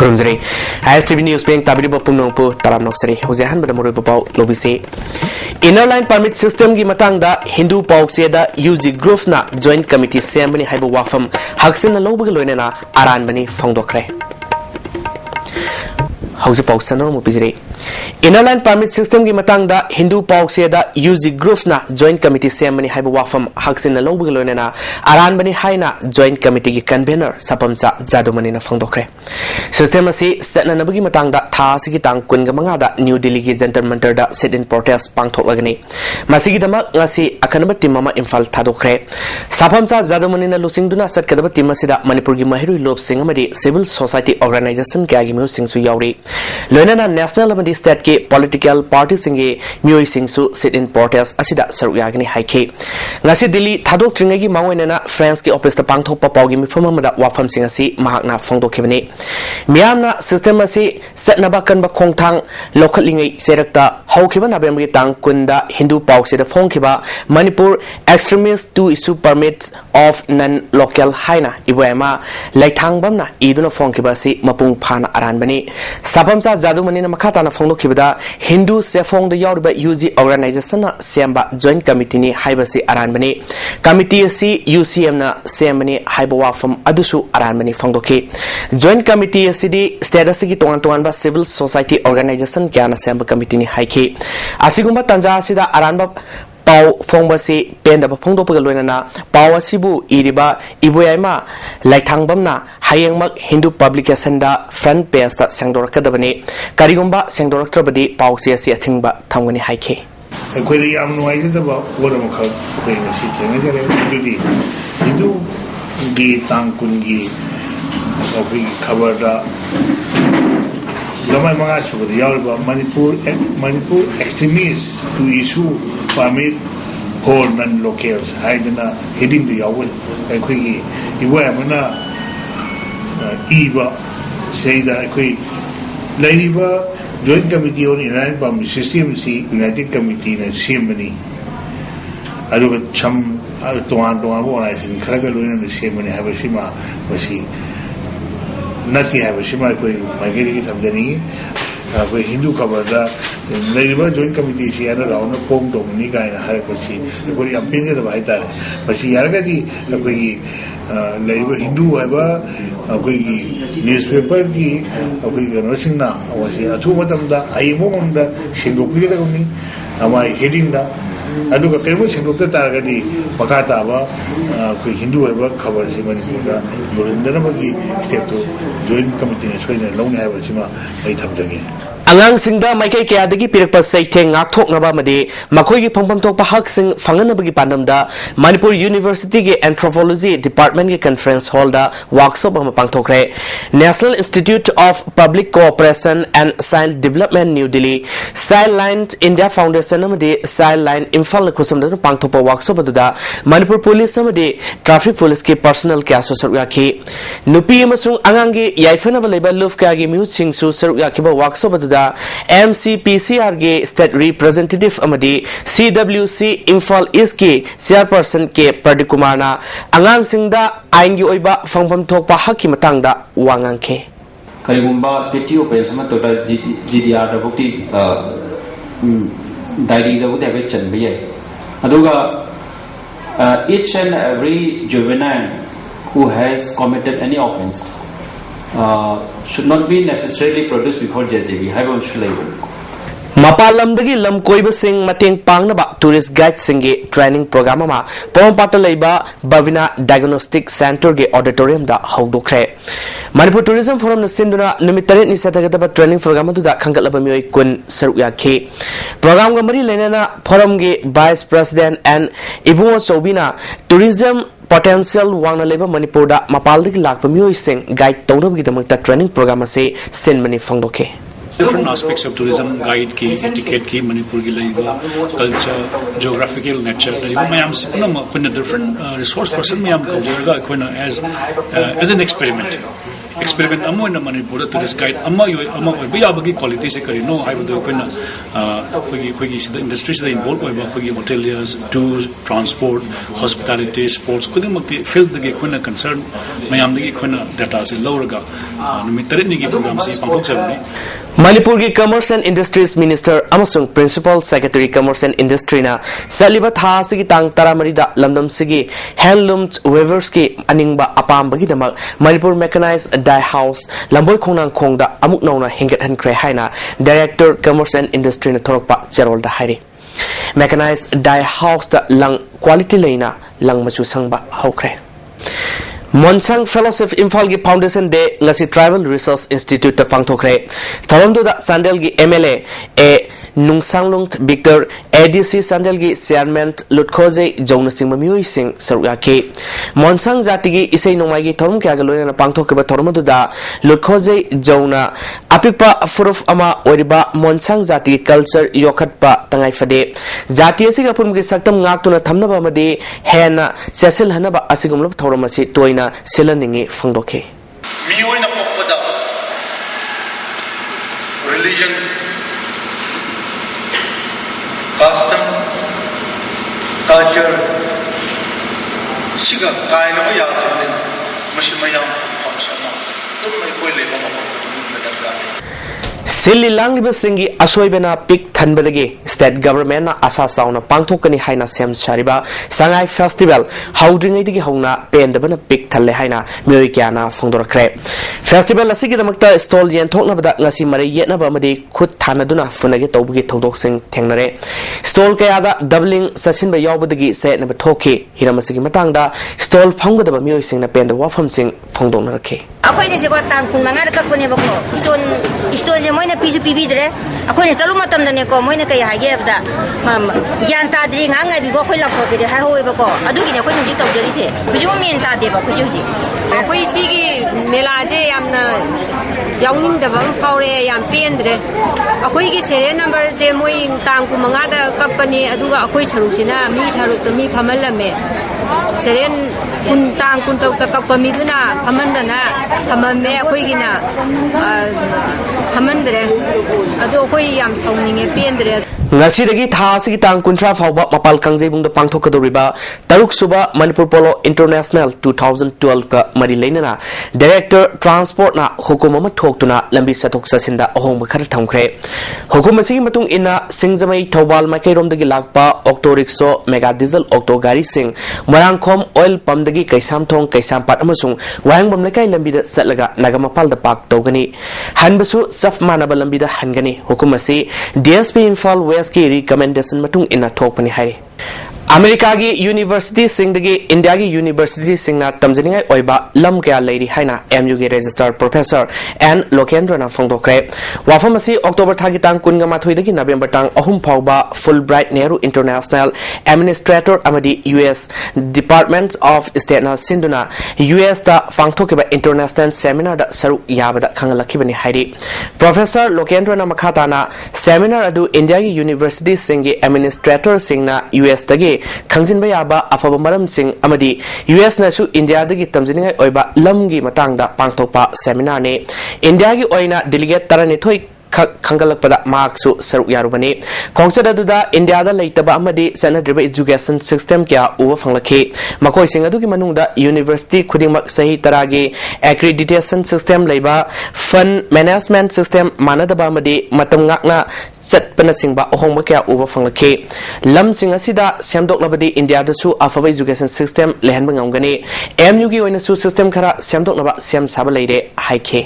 खुरुमजरी ISTV news पेंग ताबिरिबो पुंगनोंपु तलाम नोक्सरी हुजेहन बदा मुरुबो पाउ लोबिसे इनर लाइन परमिट सिस्टम की मतंगदा हिंदू पाउसेदा यूजी ग्रुप ना जॉइंट कमिटी सेमबनी हाइबो वाफम हक्सिन लोबग लोइनेना आरानबनी फोंदोखरे हौजे पाउसनो मुपिजरे इनर लाइन परमिट सिस्टम की मतंगदा हिंदू पाउसेदा यूजी ग्रुप ना जॉइंट कमिटी सेमबनी हाइबो वाफम हक्सिन लोबग लोइनेना आरानबनी हाइना जॉइंट कमिटी की कन्वेनर सपमचा जादुमनी ना फोंदोखरे सिस्टम असी सननबगी मतंगदा थासी की तांग कुनगा मंगादा न्यू दिल्ली की जंतर मंतर दा seat in protest पांगथोकलगनी मसीगी Damak ngasi अखनब team अमा इम्फाल थादोखरे सपमचा जादुमनी ना लुसिंगदुना सटकदब टीम असिदा मणिपुर की महिरुई लोब सिंह अमदी सिविल सोसाइटी ऑर्गेनाइजेशन के आगे म्यू सिंह सु यावरी लोइनाना नेशनल अमदी स्टेट के पॉलिटिकल पार्टी सिंगे म्यूई सिंह सु सिट इन प्रोटेस्ट असिदा सरुक यागनी हाइखे ngasi दिल्ली थादोक त्रिंगगी मांगोइना फ्रांस के ऑफिस ता पांगथोकपा पाउगी मिफम अमदा वाफम सिंह असि महाकना फोंदोखिबनी मियामना सिस्टम असि सटनबा कनबा खोंगथांग लोखलिंगै सेरक्ता हौखिबा नवेम्बर की तांग कुंदा हिंदू पाउसेदा फोंखिबा Manipur extremist to issue permits of non local हाइना इबोयमा लैथांगबमना इदुना फोंखिबा असि मपुंग फाना अरानबनी सपमचा जादुमनीना मखाताना फोंदोखिबदा हिंदू सेफोंग द यावरिबा यूजी ऑर्गेनाइजेशन ना सेम्बा जॉइंट कमिटी नि हाइबसी अरानबनी कमिटी असि यूसीएम ना सेमबनी हाइबा वाफम अदुसु अरानबनी फोंदोखि जॉइंट कमिटी असि स्टेटस की तोंगान तोंगानबा civil society organisation क्याना Semba committee नि हाइखि असिगुम्बा तंजा असिदा अरानबा पाव फोंबसी पेंदब फोंदोपग लोइनाना पाव असिबु इरिबा इबोयाइमा लाइथांगबमना हायेंगमक हिंदू पब्लिकेशन दा फ्रंट पेज ता सेंगदोरकदबने करिगुम्बा सेंगदोरकत्रबदी पावसे असि अथिंगबा थंगनी हाइखे अखोई याम नुवाइजदबा वरम ख अखोई नसि थेंगजरे दुदी हिंदू गी तांकुनगी अखोई खबर दा लमाय मंगा सुबद यावरबा Manipur extremist to issue permit for non locals हाइदना हेडिंग द याव अखोई इबोयमना इबा सेदा अखोई लैरिबा joint committee on inner permit system सी यूनाइटेड कमिटी ने सेमबनी अदुग छम तोआन तोआन ऑर्गेनाइजेशन खरग लोइना सेमबनी हाबसिमा बसी नती हाबसिमा कोई माइगेरी की थमदनी कोई हिंदू खबरदा लैरिबा जॉइंट कमिटी सी अन राउंड पोंग दोमनी गायना हारपसी कोई अम्पिंग द भाईतार बसी यारगदी कोई लैरिबा हिंदू हाबा कोई न्यूज़पेपर की कोई गनोसिंगना वसी अथु मतमदा आइमोंदा सिंगोपीगदगनी हमाय हेडिंगदा अदुगा केमो सिंगोपता तारगदी मकाताबा कोई हिंदू हाबा खबर से मणिपुरदा योरिंदनबगी स्टेप तो जॉइंट कमिटी ने सोइना लौने हाबसिमा मै थमजगे अंगांसिंगदा माइकई कयादगी पिरकपा सैथे ngaktoknaba made makhoi phangpham thokpa haksing fanganabagi pandamda manipur university ge anthropology department ge conference hall da workshop ama pangthokre national institute of public cooperation and child development new delhi Childline india foundation amade Childline imphal khosam da pangthokpa workshop aduda manipur police amade traffic police ke personal ke associate rakhi nupi amasung angang ge yaifana balaiba love ka ge mute sing su sar yakhiba workshop aduda MCPCR के state representative अमदी CWC Imphal east के chairperson K Pradeep Kumar ना अंगांग सिंगदा आइन की ओइबा फंगफम थोकपा हकी मतंगदा वांगांखे करिगुम्बा PTO पे सम तोटा GDR दबुक्ति diary दबुक्ति हबे चनबे है अदुगा each and every juvenile who has committed any offense should not be necessarily produced before JJB. Mapalamdagi lamkoiba sing mateng pangnaba tourist guide singe training program ama Pompata leiba Bavina Diagnostic Center ge auditorium da haudokre Manipur Tourism Forum na sinduna numitare ni satagaba training program du da khangalaba mioi kun sarukya khe program ga mari lenana forum ge vice president and Ibungo Sobina tourism potential wangna leba Manipur da mapaldik lakpa mioi sing guide tawna gi damakta training program ase sen mani fangdokhe Different aspects of tourism, guide ki, etiquette ki, Manipur ki laiba, culture, geographical nature. Mayam sipuna kuna different resource person mayam kaujaraga kuna as an experiment. Experiment amo in Manipur tourist guide amma biya bagi quality se kari no hai bodo kuna koigi the industry se involved hoiba koigi hoteliers, tours, transport, hospitality, sports kudi makti field dagi kuna concern mayam dagi kuna data se lowraga numitare ni gi program se pangok sabni Manipur ki Commerce and Industries Minister amasung Principal Secretary Commerce and Industry na saliba tha sigi tang taramarida lamdam sigi handlooms weavers ki aningba apam bagi damak Manipur Mechanized Dye House lamboi khongnang khongda amuk nauna hingat hankre haina Director Commerce and Industry na thorokpa cherol da hairi Mechanized Dye House da lang quality leina lang machu sangba hokre Monsang Fellowship Imphal gi Foundation Day ngasi Tribal Research Institute ta pangthokre tharamdo da Sandel gi MLA e Nungsanglung Victor ADC Sandel gi Chairman Lutkhoje Jounasing Mamui Singh Sarga ke Monsang Jati gi isei nongmai gi thorum kya ga loina pangthokba thorumdu da Lutkhoje Jouna apikpa furuf ama oriba Monsang Jati gi culture yokhatpa tangai fade Jati asi ga pum gi saktam ngak tuna thamnaba amadi hena sesel hanaba asigumlo thorum asi toina silaningi fangdoke mioi na pokpada religion custom culture siga kaina ma yaad ne mashimayam famshama tum mai koi le ma ko Silly Langliba Singi Ashoibena Pik Tanbadagi State Government Asa Sauna Pangtokani Haina Sam Shariba Sangai Festival Houding Iti Hona Pendabana Pik Tale Haina Murikiana Fondora Crep Festival Asiki the Makta Stall Yen Tokna Nasi Mari Yetna Bamadi Kut Tanaduna Funagi Tobuki Todok Sing Tengnare Stall Kayada doubling Sachin by Yobadagi said Number Toki Hiramasiki Matanga Stall Ponga the Bamu Sing the Penda Wafam Sing Fondona Ke. Ako'y nasigotan kung mangarap ko niya ko iston je moy na pisu pibidre ako'y nasaluma tamda ne ko moy na kay hayeb da gyan ta dri nga nga bi ko koy lakko dire ha hoy ba ko adugi ne ko ngi taw diri je bijo min ta de ba ko juji ako'y sigi melaje yamna yawning da bang paure yam pendre ako'y gi serial number je moy tang ku manga da company aduga ako'y sarusina mi phamalame serial kun tang kun taw ta company duna phamandana thamame ako'y gina phamandre adu ako'y yam saungninge pendre Ngasidagi thasigi tang kuntra fawba mapal kangjebung da pangthokadoriba taruk suba Manipur Polo International 2012 ka mari leinana Director Transport na hukuma ma thoktuna lambi sathok sasinda ahong khar thamkhre hukuma sigi matung ina singjamai thawbal makairom dagi lakpa auto rickshaw mega diesel auto gari sing marangkhom oil pump dagi kaisam thong kaisam pat amasung wahangbam lekai lambi da satlaga nagamapal da pak togani hanbasu saf manaba lambi da hangani hukuma si DSP Imphal की recommendation मतुंग इना थोपनी है America की University सिंगदगी India की University सिंगना तमजनिंग ओइबा lump क्या लेरी हैना MU के Registered Professor N Lokendra na फोंगदोखरे वाफम असि October थागी Thang कुनगा माथोइदगी November Thang अहुम फावबा Fulbright Nehru International Administrator amadi US Department of State na sinduna US da fangthokeba international seminar da saru yabada khangalakibani hairi Professor Lokendra na makhata na seminar adu India की University सिंगे Administrator सिंगना US दगे खंजिन बयाबा अफबा मरम सिंग अमदी US नसु India दगी तमजिनिंग ओइबा लमगी मतंगदा पांगथोपा seminar ने India की ओइना delegate तरनिथोइ खंगलकपदा मार्क्सु सरुक यारुबनी खोंगसददुदा India दा लेतबा अमदी सनद्रिबा education system क्या उवा फंगलखि मकोइ सिंग अदुगी मनुंगदा university खुदिमक सही तरागे accreditation system लेबा फंड मैनेजमेंट सिस्टम मानदबा अमदी मतम ngakna चटपना सिंगबा अहोंगबा क्या उवा फंगलखि लम सिंग असिदा सेमदोकलबदी इंडिया दसु अफबा एजुकेशन सिस्टम लेहनबा ngamgani MU gi oina su system khara semdoknaba sem saba leire haike